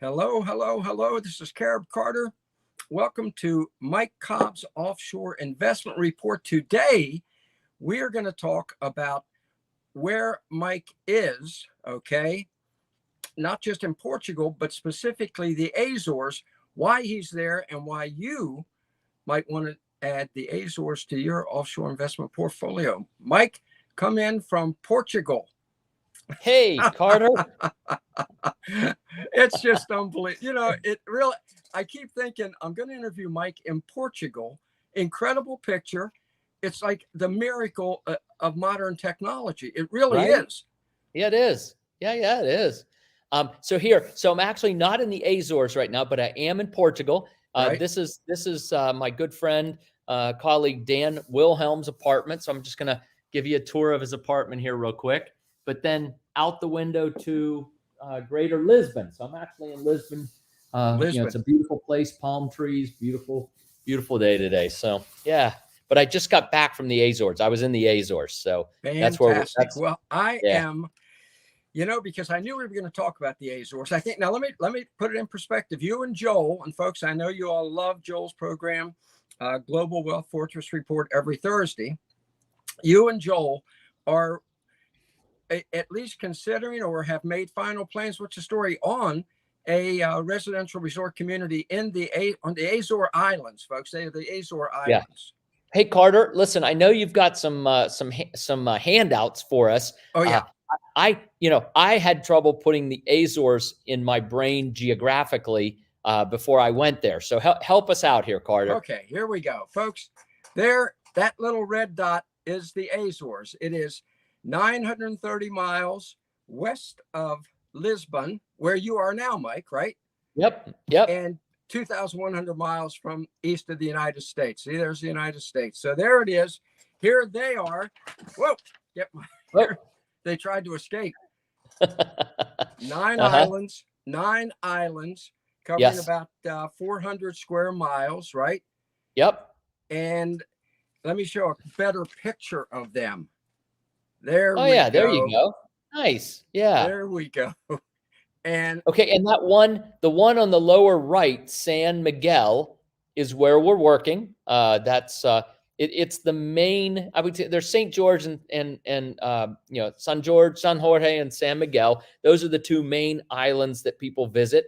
Hello, hello, hello. This is Cobb Carter. Welcome to Mike Cobb's Offshore Investment Report. Today, we are going to talk about where Mike is, okay? Not just in Portugal, but specifically the Azores, why he's there, and why you might want to add the Azores to your offshore investment portfolio. Mike, come in from Portugal. Hey, Carter. It's just unbelievable. You know, it really, I keep thinking I'm going to interview Mike in Portugal. Incredible picture. It's like the miracle of modern technology. It really is. Yeah, it is. Yeah, it is. So I'm actually not in the Azores right now, but I am in Portugal. Right. This is my good friend, colleague Dan Wilhelm's apartment. So I'm just going to give you a tour of his apartment here real quick. But then out the window to Greater Lisbon. So I'm actually in Lisbon. You know, it's a beautiful place, palm trees, beautiful day today. So yeah, but I just got back from the Azores. I was in the Azores, so Fantastic. Well, I am, you know, because I knew we were going to talk about the Azores. I think now let me put it in perspective. You and Joel, and folks, I know you all love Joel's program, Global Wealth Fortress Report every Thursday. You and Joel are at least considering or have made final plans. What's the story on a residential resort community on the Azore Islands, folks? They are the Azore Islands. Yeah. Hey, Carter, listen, I know you've got some handouts for us. Oh yeah. I had trouble putting the Azores in my brain geographically before I went there. So help us out here, Carter. Okay, here we go, folks. There, that little red dot is the Azores. It is 930 miles west of Lisbon, where you are now, Mike, right? Yep. And 2,100 miles from east of the United States. See, there's the United States. So there it is. Here they are. Whoa, they tried to escape. Nine islands, covering about 400 square miles, right? Yep. And let me show a better picture of them. There we go. There you go. Nice. Yeah. There we go. And okay, and the one on the lower right, San Miguel, is where we're working. That's it's the main. I would say there's St. George and you know, San Jorge, and San Miguel. Those are the two main islands that people visit.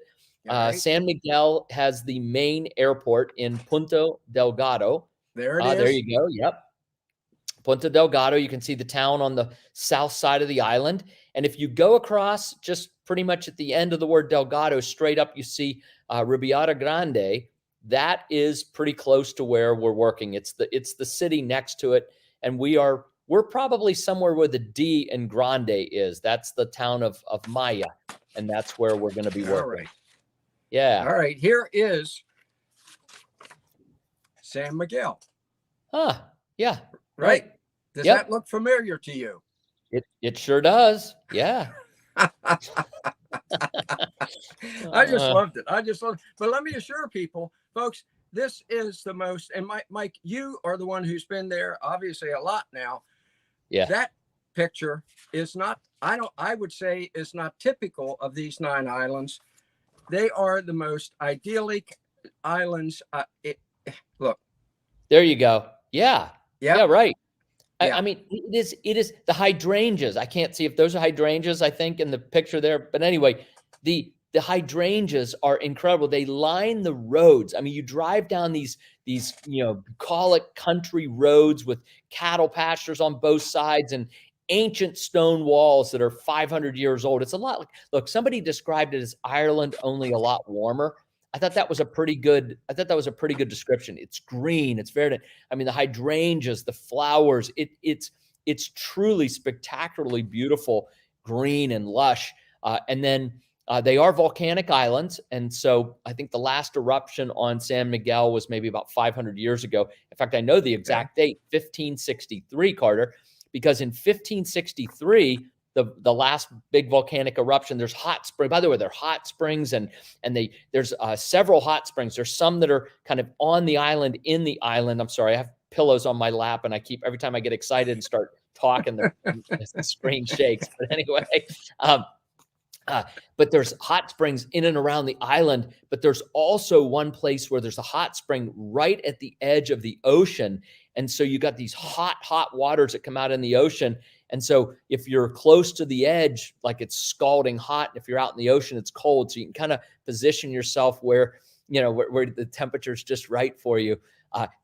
Right. San Miguel has the main airport in Punta Delgado. There it is. There you go. Yep. Punta Delgado, you can see the town on the south side of the island. And if you go across just pretty much at the end of the word Delgado, straight up, you see Ribeira Grande. That is pretty close to where we're working. It's the city next to it. And we're probably somewhere where the D in Grande is. That's the town of Maya. And that's where we're going to be working. All right. Yeah. All right. Here is San Miguel. Huh. Yeah. Right. Does that look familiar to you? It sure does. Yeah. I just loved it. But let me assure people, folks, this is the most, and Mike, you are the one who's been there obviously a lot now. Yeah. That picture is not, I would say is not typical of these 9 islands. They are the most idyllic islands. Look. There you go. Yeah. Yep. Yeah, right. Yeah. I mean, it is the hydrangeas. I can't see if those are hydrangeas, I think, in the picture there. But anyway, the hydrangeas are incredible. They line the roads. I mean, you drive down these, you know, bucolic country roads with cattle pastures on both sides and ancient stone walls that are 500 years old. It's a lot like, look, somebody described it as Ireland, only a lot warmer. I thought that was a pretty good description. It's green, it's verdant. I mean, the hydrangeas, the flowers, it's truly spectacularly beautiful, green and lush. And then they are volcanic islands. And so I think the last eruption on San Miguel was maybe about 500 years ago. In fact, I know the exact date, 1563, Carter, because in 1563, the last big volcanic eruption, there's hot spring. By the way, there are hot springs and there's several hot springs. There's some that are kind of on the island, in the island. I'm sorry, I have pillows on my lap and I keep, every time I get excited and start talking, the screen shakes. But anyway, But there's hot springs in and around the island, but there's also one place where there's a hot spring right at the edge of the ocean. And so you got these hot waters that come out in the ocean. And so if you're close to the edge, like it's scalding hot. If you're out in the ocean, it's cold. So you can kind of position yourself where, where the temperature's just right for you.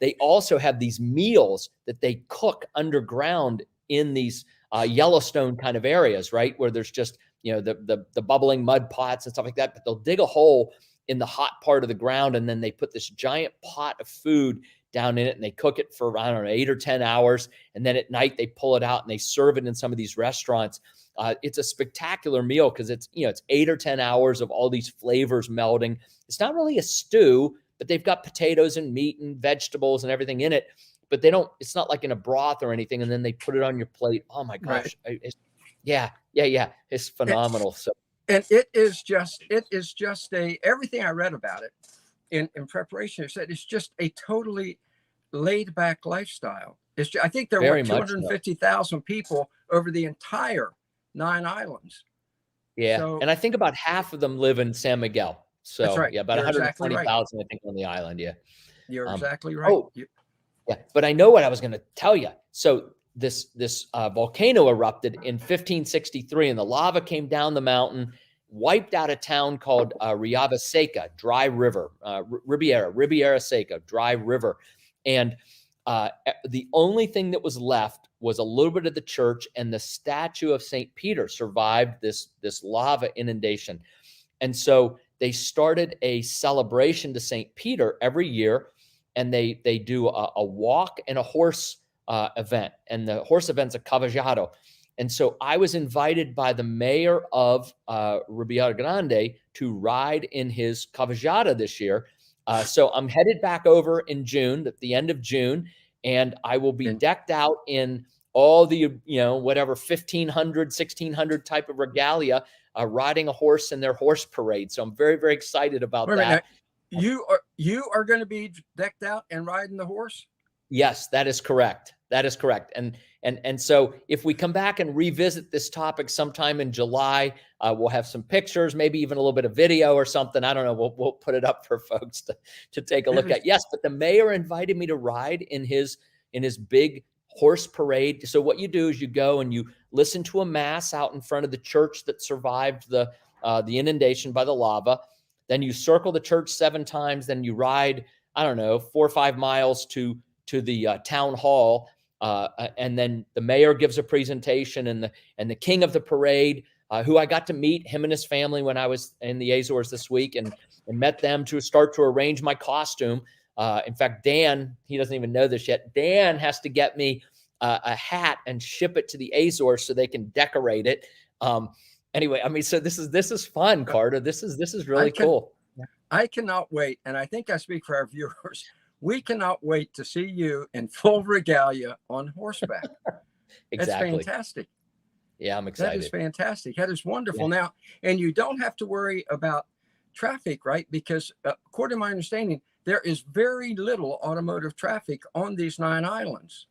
They also have these meals that they cook underground in these Yellowstone kind of areas, right? Where there's just, the bubbling mud pots and stuff like that, but they'll dig a hole in the hot part of the ground, and then they put this giant pot of food down in it, and they cook it for, I don't know, 8 or 10 hours. And then at night they pull it out and they serve it in some of these restaurants. It's a spectacular meal because it's 8 or 10 hours of all these flavors melding. It's not really a stew, but they've got potatoes and meat and vegetables and everything in it, but it's not like in a broth or anything. And then they put it on your plate. Oh my gosh. Right. Yeah. It's phenomenal. And it is just everything I read about it in preparation, it said it's just a totally laid back lifestyle. I think there were 250,000 people over the entire 9 islands. Yeah. So, and I think about half of them live in San Miguel. So that's right. Yeah, about 120,000, I think, on the island. Yeah. You're exactly right. Yeah. But I know what I was going to tell you. So this volcano erupted in 1563, and the lava came down the mountain, wiped out a town called Riava Seca, dry river, Riviera Seca, dry river. And the only thing that was left was a little bit of the church, and the statue of St. Peter survived this lava inundation. And so they started a celebration to St. Peter every year, and they do a walk and a horse event, and the horse event's a cavallo. And so I was invited by the mayor of Riviera Grande to ride in his cavallo this year. So I'm headed back over in June, at the end of June, and I will be decked out in all the, whatever 1,500, 1,600 type of regalia, riding a horse in their horse parade. So I'm very, very excited about that. You are going to be decked out and riding the horse? Yes, that is correct. That is correct. And so if we come back and revisit this topic sometime in July, we'll have some pictures, maybe even a little bit of video or something. I don't know. We'll put it up for folks to take a look at. Yes, but the mayor invited me to ride in his big horse parade. So what you do is you go and you listen to a mass out in front of the church that survived the inundation by the lava. Then you circle the church 7 times. Then you ride, I don't know, 4 or 5 miles to the town hall. And then the mayor gives a presentation, and the king of the parade, who I got to meet, him and his family, when I was in the Azores this week, and met them to start to arrange my costume. In fact, Dan, he doesn't even know this yet. Dan has to get me a hat and ship it to the Azores so they can decorate it. Anyway, I mean, so this is fun, Carter. This is really cool. I cannot wait, and I think I speak for our viewers. We cannot wait to see you in full regalia on horseback. Exactly. That's fantastic. Yeah, I'm excited. That is fantastic. That is wonderful. Yeah. Now, and you don't have to worry about traffic, right? Because according to my understanding, there is very little automotive traffic on these 9 islands.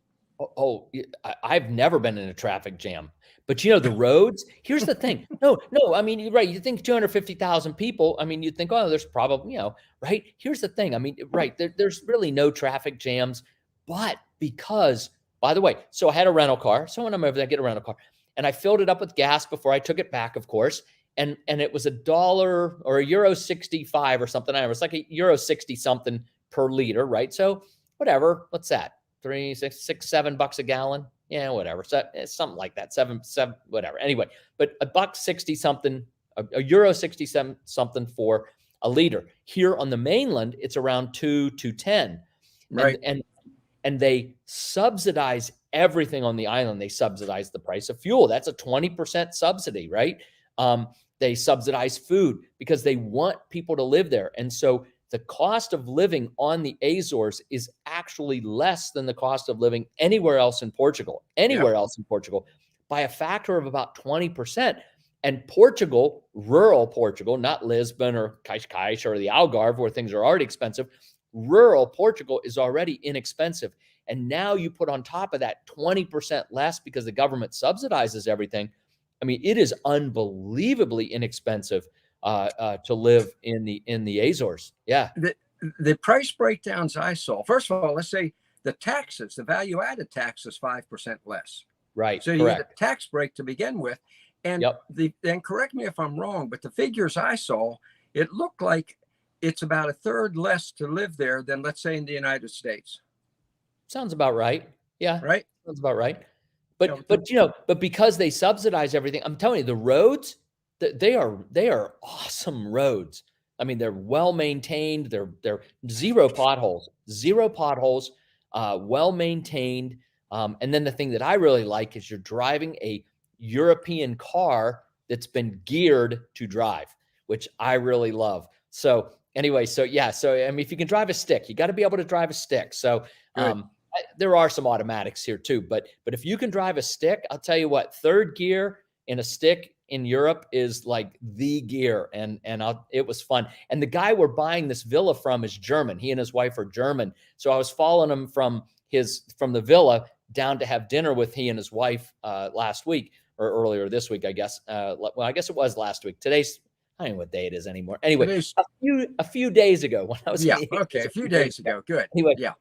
I've never been in a traffic jam. But the roads, here's the thing. No, I mean, you're right. You think 250,000 people, I mean, you think, oh, there's probably, right? Here's the thing. I mean, right, there's really no traffic jams. But because, by the way, so I had a rental car. So when I'm over there, I get a rental car. And I filled it up with gas before I took it back, of course. And it was $1 or €1.65 or something. I don't know. It's like €1.60 something per liter, right? So whatever. What's that? $3, $6, $7 a gallon. Yeah, whatever. So it's something like that. 7, whatever. Anyway, but $1.60 something, €1.60 something for a liter. Here on the mainland, it's around $2.10. Right. And they subsidize everything on the island. They subsidize the price of fuel. That's a 20% subsidy, right? They subsidize food because they want people to live there. And so the cost of living on the Azores is actually less than the cost of living anywhere else in Portugal, by a factor of about 20%. And Portugal, rural Portugal, not Lisbon or Cascais or the Algarve, where things are already expensive, rural Portugal is already inexpensive. And now you put on top of that 20% less because the government subsidizes everything. I mean, it is unbelievably inexpensive to live in the Azores. Yeah. The price breakdowns I saw, first of all, let's say the taxes, the value added tax is 5% less. Right. So you get a Correct. tax break to begin with. And Yep. then correct me if I'm wrong, but the figures I saw, it looked like it's about a third less to live there than, let's say, in the United States. Sounds about right. Yeah. Right. Sounds about right. You But because they subsidize everything, I'm telling you, the roads, they are awesome roads. I mean, they're well maintained. They're zero potholes, well maintained. And then the thing that I really like is you're driving a European car that's been geared to drive, which I really love. So anyway, so yeah, so I mean, if you can drive a stick, you got to be able to drive a stick. So there are some automatics here too, but if you can drive a stick, I'll tell you what, third gear in a stick in Europe is like the gear, and it was fun. And the guy we're buying this villa from is German. He and his wife are German, so I was following him from the villa down to have dinner with he and his wife last week, or earlier this week, I guess. Well, I guess it was last week. Today's, I don't know what day it is anymore. Anyway, a few days ago when I was a few days ago. Good. Anyway, yeah.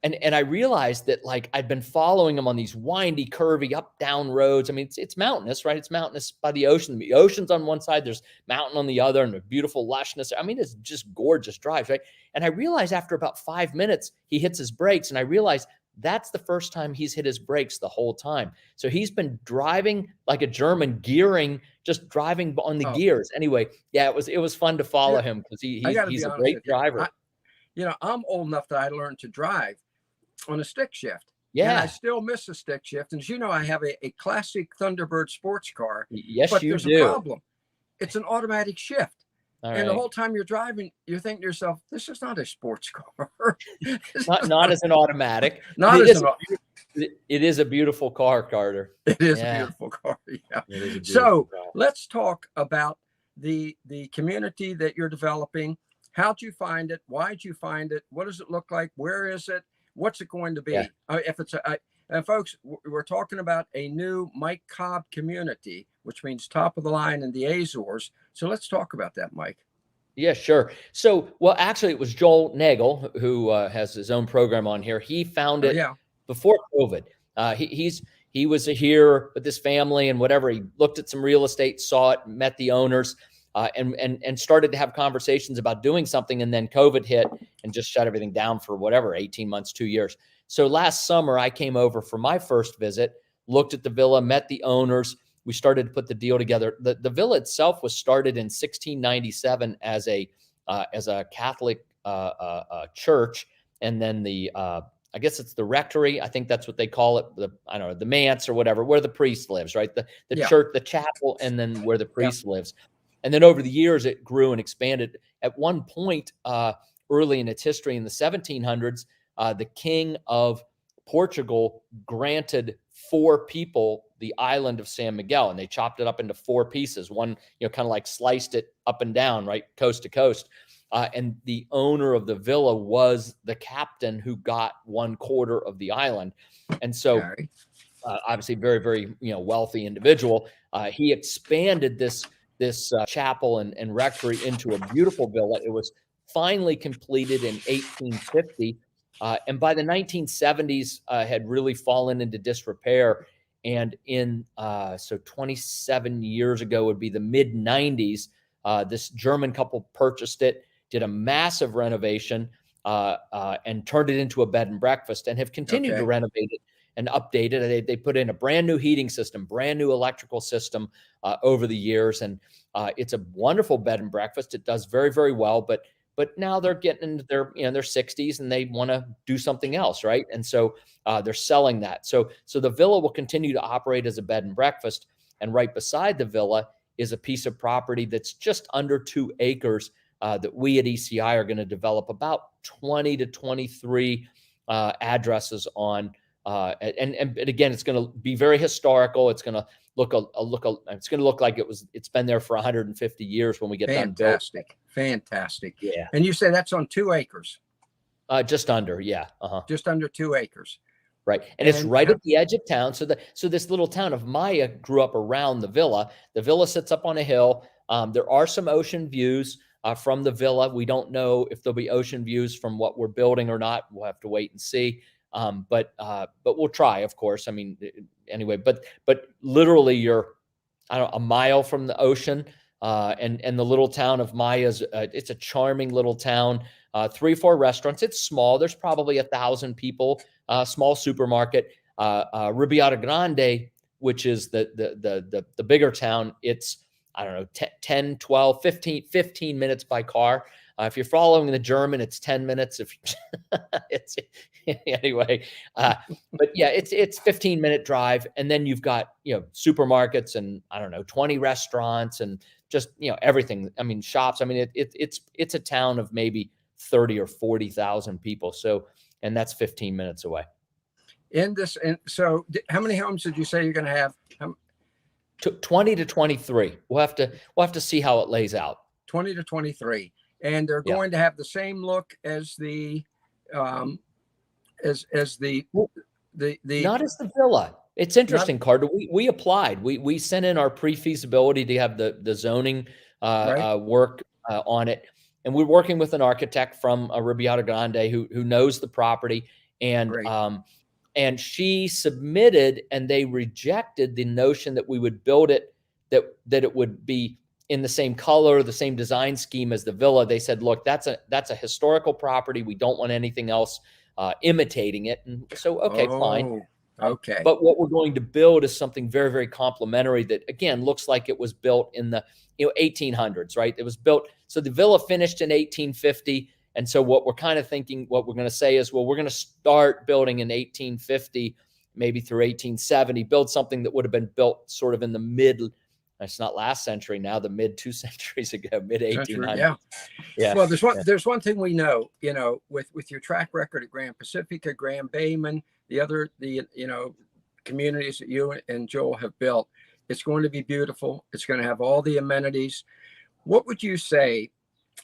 And I realized that, like, I'd been following him on these windy, curvy, up down roads. I mean, it's mountainous, right? It's mountainous by the ocean. The ocean's on one side, there's mountain on the other, and a beautiful lushness. I mean, it's just gorgeous drives, right? And I realized after about 5 minutes, he hits his brakes, and I realized that's the first time he's hit his brakes the whole time. So he's been driving like a German, gearing, just driving on the gears. Anyway, yeah, it was fun to follow him because he's a great driver. I'm old enough that I learned to drive on a stick shift. Yeah. And I still miss a stick shift. And as you know, I have a classic Thunderbird sports car. Yes, but you there's do. a problem. It's an automatic shift. And the whole time you're driving, you're thinking to yourself, this is not a sports car. not as an automatic. It is a beautiful car, Carter. It is a beautiful car. Yeah. So let's talk about the community that you're developing. How'd you find it? Why'd you find it? What does it look like? Where is it? What's it going to be? Yeah. If it's and folks, we're talking about a new Mike Cobb community, which means top of the line in the Azores. So let's talk about that, Mike. Yeah, sure. So, well, actually, it was Joel Nagel who has his own program on here. He found it before COVID. He was here with his family and whatever. He looked at some real estate, saw it, met the owners, and started to have conversations about doing something. And then COVID hit and just shut everything down for whatever, 18 months, 2 years. So last summer, I came over for my first visit, looked at the villa, met the owners. We started to put the deal together. The villa itself was started in 1697 as a Catholic church, and then I guess it's the rectory. I think that's what they call it. The manse or whatever, where the priest lives, right? The church, the chapel, and then where the priest lives. And then over the years, it grew and expanded. At one point, early in its history, in the 1700s, the king of Portugal granted 4 people the island of San Miguel, and they chopped it up into 4 pieces. One, kind of like sliced it up and down, right, coast to coast. And the owner of the villa was the captain who got 1/4 of the island. And so, obviously, very, very, wealthy individual. He expanded this chapel and rectory into a beautiful villa. It was finally completed in 1850. And by the 1970s, had really fallen into disrepair. And so 27 years ago would be the mid 90s, this German couple purchased it, did a massive renovation, and turned it into a bed and breakfast, and have continued to renovate it and update it. They put in a brand new heating system, brand new electrical system over the years. And it's a wonderful bed and breakfast. It does very, very well, but now they're getting into their 60s and they want to do something else, right? And so they're selling that. So the villa will continue to operate as a bed and breakfast. And right beside the villa is a piece of property that's just under 2 acres that we at ECI are going to develop about 20 to 23 addresses on. And again, it's going to be very historical. It's going to look like it's been there for 150 years when we get done building. Fantastic. Yeah. And you say that's on 2 acres? Just under, yeah. Just under 2 acres. Right. And it's right at the edge of town. So this little town of Maya grew up around the villa. The villa sits up on a hill. There are some ocean views from the villa. We don't know if there'll be ocean views from what we're building or not. We'll have to wait and see. But we'll try, of course. I mean, anyway, but literally you're, I don't know, a mile from the ocean. And the little town of Maya's, it's a charming little town. 3 or 4 restaurants. It's small. There's probably 1,000 people. Small supermarket. Ribeira Grande, which is the bigger town. It's, I don't know, 10, 12, 15 minutes by car. If you're following the German, it's 10 minutes. If it's anyway, but yeah, it's 15-minute drive, and then you've got, you know, supermarkets and, I don't know, 20 restaurants and just, you know, everything. I mean, shops. I mean, it's a town of maybe 30 or 40,000 people. So, and that's 15 minutes away. And so how many homes did you say you're going to have? 20 to 23. We'll have to see how it lays out. 20 to 23. And they're going to have the same look as the not as the villa. It's interesting, Carter. We applied. We sent in our pre-feasibility to have the zoning work on it. And we're working with an architect from Ribeira Grande who knows the property, and she submitted, and they rejected the notion that we would build it, that it would be in the same color, the same design scheme as the villa. They said, look, that's a historical property. We don't want anything else imitating it. And so, okay, fine. Okay. But what we're going to build is something very, very complementary that, again, looks like it was built in the 1800s, right? It was built. So the villa finished in 1850. And so what we're kind of thinking, what we're going to say is, well, we're going to start building in 1850, maybe through 1870, build something that would have been built sort of in the it's not last century now, the mid 2 centuries ago, mid 1800s. Yeah. Well, there's one thing we know, you know, with your track record at Grand Pacifica, Grand Bayman, the communities that you and Joel have built, it's going to be beautiful. It's going to have all the amenities. What would you say?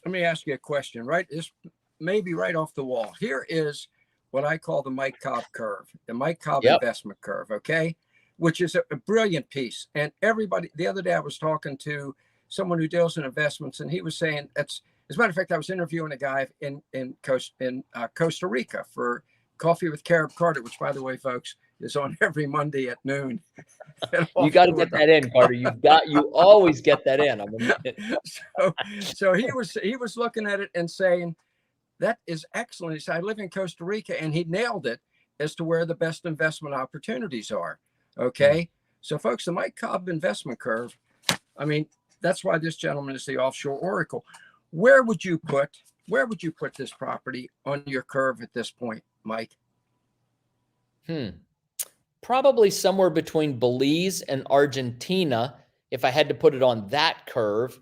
Let me ask you a question, right? This may be right off the wall. Here is what I call the Mike Cobb curve, the Mike Cobb investment curve, okay? Which is a brilliant piece. And everybody, the other day I was talking to someone who deals in investments, and he was saying, as a matter of fact, I was interviewing a guy in Costa Rica for Coffee with Carib Carter, which, by the way, folks, is on every Monday at noon. You got to get that in, Carter. You always get that in. So he was looking at it and saying, that is excellent. He said, I live in Costa Rica, and he nailed it as to where the best investment opportunities are. Okay. So folks, the Mike Cobb investment curve, I mean, that's why this gentleman is the Offshore Oracle. Where would you put this property on your curve at this point, Mike? Probably somewhere between Belize and Argentina. If I had to put it on that curve,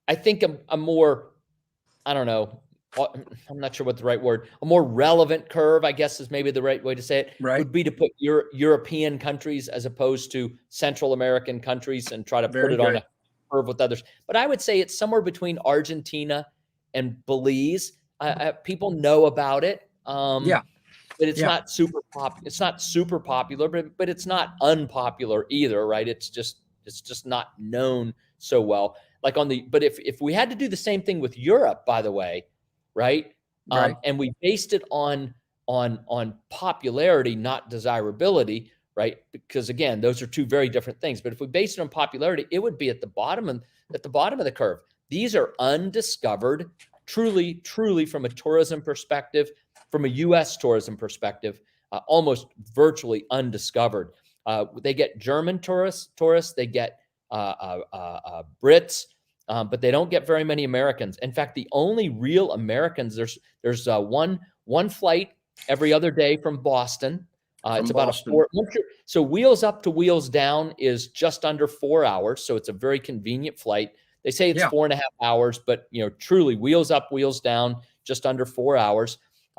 I think a more, I don't know, I'm not sure what the right word, a more relevant curve, I guess is maybe the right way to say it, would be to put European countries as opposed to Central American countries and try to put it on a curve with others. But I would say it's somewhere between Argentina and Belize. People know about it. But it's not super It's not super popular, but it's not unpopular either, right? It's just not known so well. Like but if we had to do the same thing with Europe, by the way, right? And we based it on popularity, not desirability, right? Because again, those are two very different things. But if we based it on popularity, it would be at the bottom of the curve. These are undiscovered, truly from a tourism perspective, from a U.S. tourism perspective, almost virtually undiscovered. They get German tourists, they get Brits, but they don't get very many Americans. In fact, the only real Americans, there's one flight every other day from Boston. It's about a 4. So wheels up to wheels down is just under 4 hours. So it's a very convenient flight. They say it's 4.5 hours, but truly wheels up, wheels down, just under 4 hours.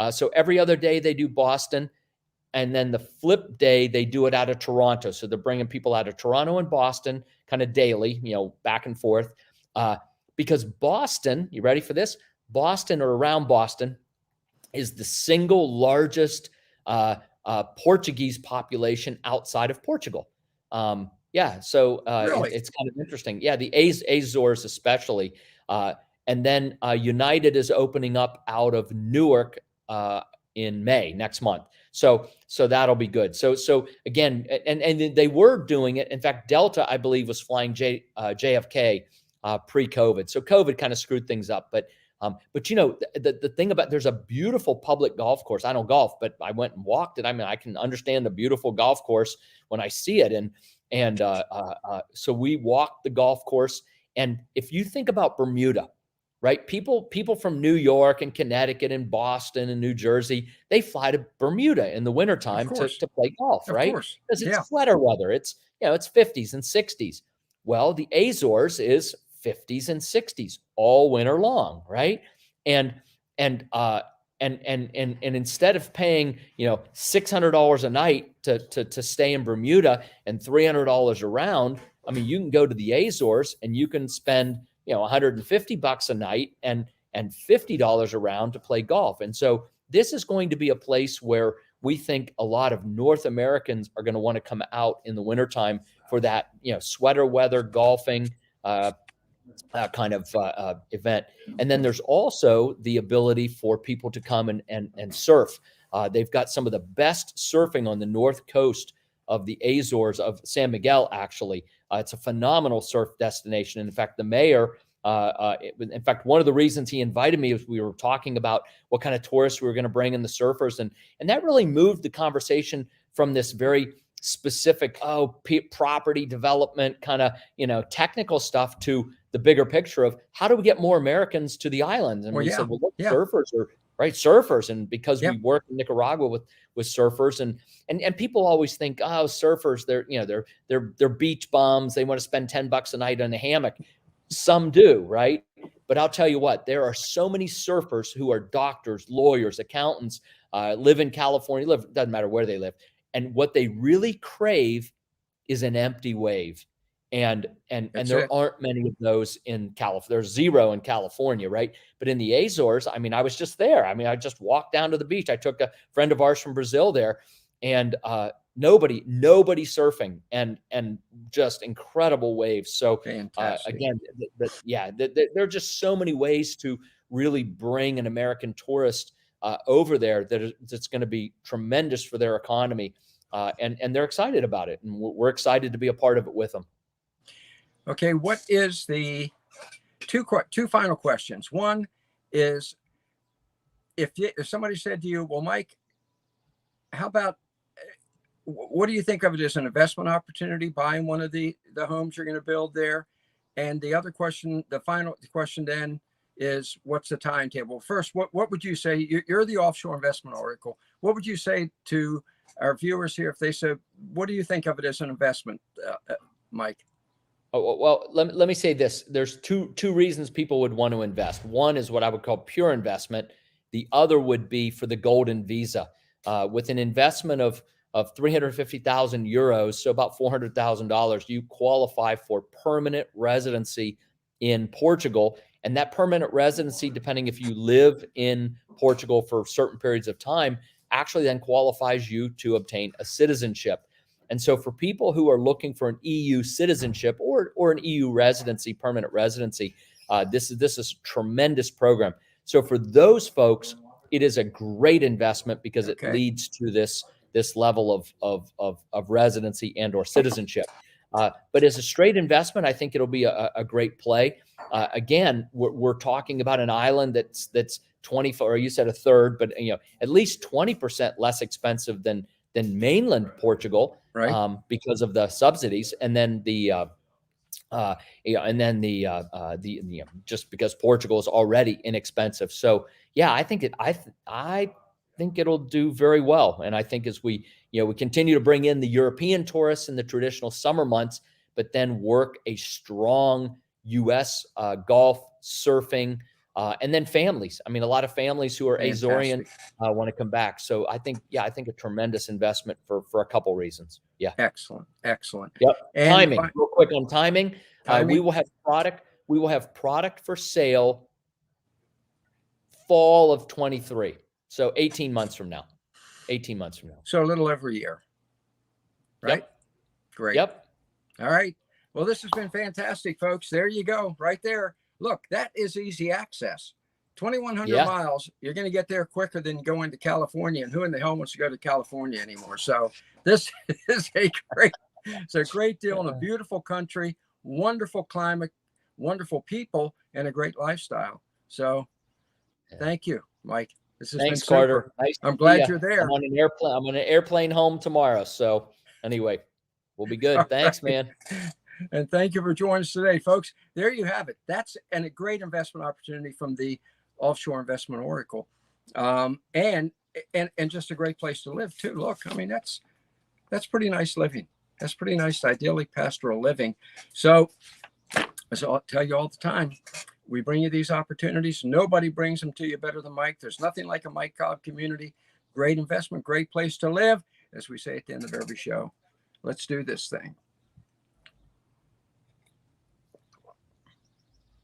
So every other day they do Boston, and then the flip day they do it out of Toronto. So they're bringing people out of Toronto and Boston kind of daily, back and forth. Because Boston, you ready for this? Boston, or around Boston, is the single largest Portuguese population outside of Portugal. Yeah, so Really? it's kind of interesting. Yeah, the Azores especially. And then United is opening up out of Newark in May next month. So that'll be good. So again, and they were doing it. In fact, Delta, I believe, was flying JFK pre-COVID. So COVID kind of screwed things up. But you know, the thing about, there's a beautiful public golf course. I don't golf, but I went and walked it. I mean, I can understand a beautiful golf course when I see it. And so we walked the golf course. And if you think about Bermuda, right? People from New York and Connecticut and Boston and New Jersey, they fly to Bermuda in the wintertime to play golf, right? Because it's sweater weather. It's, you know, it's 50s and 60s. Well, the Azores is 50s and 60s all winter long, right? And instead of paying, you know, $600 a night to stay in Bermuda and $300 around, I mean, you can go to the Azores and you can spend, you know, $150 a night and $50 around to play golf. And so this is going to be a place where we think a lot of North Americans are going to want to come out in the wintertime for that, you know, sweater weather golfing kind of event. And then there's also the ability for people to come and surf. They've got some of the best surfing on the north coast of the Azores, of San Miguel, actually. It's a phenomenal surf destination. And in fact, the mayor, in fact, one of the reasons he invited me was we were talking about what kind of tourists we were going to bring in, the surfers. And that really moved the conversation from this very specific, property development kind of, you know, technical stuff to the bigger picture of how do we get more Americans to the islands? And we said, well, look, surfers are surfers. And because we work in Nicaragua with surfers and people always think, oh, surfers, they're, you know, they're beach bums. They want to spend $10 a night on a hammock. Some do, right? But I'll tell you what, there are so many surfers who are doctors, lawyers, accountants, live in California, doesn't matter where they live. And what they really crave is an empty wave. And there aren't many of those in California. There's zero in California, right? But in the Azores, I mean, I was just there. I mean, I just walked down to the beach. I took a friend of ours from Brazil there, and nobody surfing, and just incredible waves. So again, there are just so many ways to really bring an American tourist over there that's going to be tremendous for their economy. And they're excited about it. And we're excited to be a part of it with them. Okay, what is the two final questions? One is, if somebody said to you, well, Mike, how about, what do you think of it as an investment opportunity, buying one of the homes you're going to build there? And the other question, the final question then is, what's the timetable? First, what would you say? You're the Offshore Investment Oracle. What would you say to our viewers here if they said, what do you think of it as an investment, Mike? Oh, well, let me say this. There's two reasons people would want to invest. One is what I would call pure investment. The other would be for the golden visa. With an investment of 350,000 euros, so about $400,000, you qualify for permanent residency in Portugal. And that permanent residency, depending if you live in Portugal for certain periods of time, actually then qualifies you to obtain a citizenship. And so for people who are looking for an EU citizenship or an EU residency, permanent residency, this is a tremendous program. So for those folks, it is a great investment because it leads to this level of residency and or citizenship. But as a straight investment, I think it'll be a great play. Again, we're talking about an island that's 20, or you said a third, but at least 20% less expensive than mainland Portugal, right? Because of the subsidies, and then just because Portugal is already inexpensive. So yeah, I think it'll do very well. And I think as we continue to bring in the European tourists in the traditional summer months, but then work a strong U.S. golf, surfing, and then families. I mean, a lot of families who are Azorean want to come back. So I think a tremendous investment for a couple reasons. Yeah. Excellent. Yep. And timing, real quick on timing. We will have product for sale fall of 23. So 18 months from now. 18 months from now. So a little over a year. Right? Yep. Great. Yep. All right. Well, this has been fantastic, folks. There you go. Right there. Look, that is easy access. 2,100 miles. You're going to get there quicker than going to California. And who in the hell wants to go to California anymore? So this is it's a great deal in a beautiful country, wonderful climate, wonderful people, and a great lifestyle. So thank you, Mike. This has been super. Carter. Nice I'm glad you're there. I'm on an airplane home tomorrow. So anyway, we'll be good. Thanks, man. And thank you for joining us today, folks. There you have it. That's a great investment opportunity from the Offshore Investment Oracle, and just a great place to live too. Look, I mean, that's pretty nice living. That's pretty nice, idyllic pastoral living. So, as I'll tell you all the time, we bring you these opportunities. Nobody brings them to you better than Mike. There's nothing like a Mike Cobb community. Great investment, great place to live. As we say at the end of every show, let's do this thing.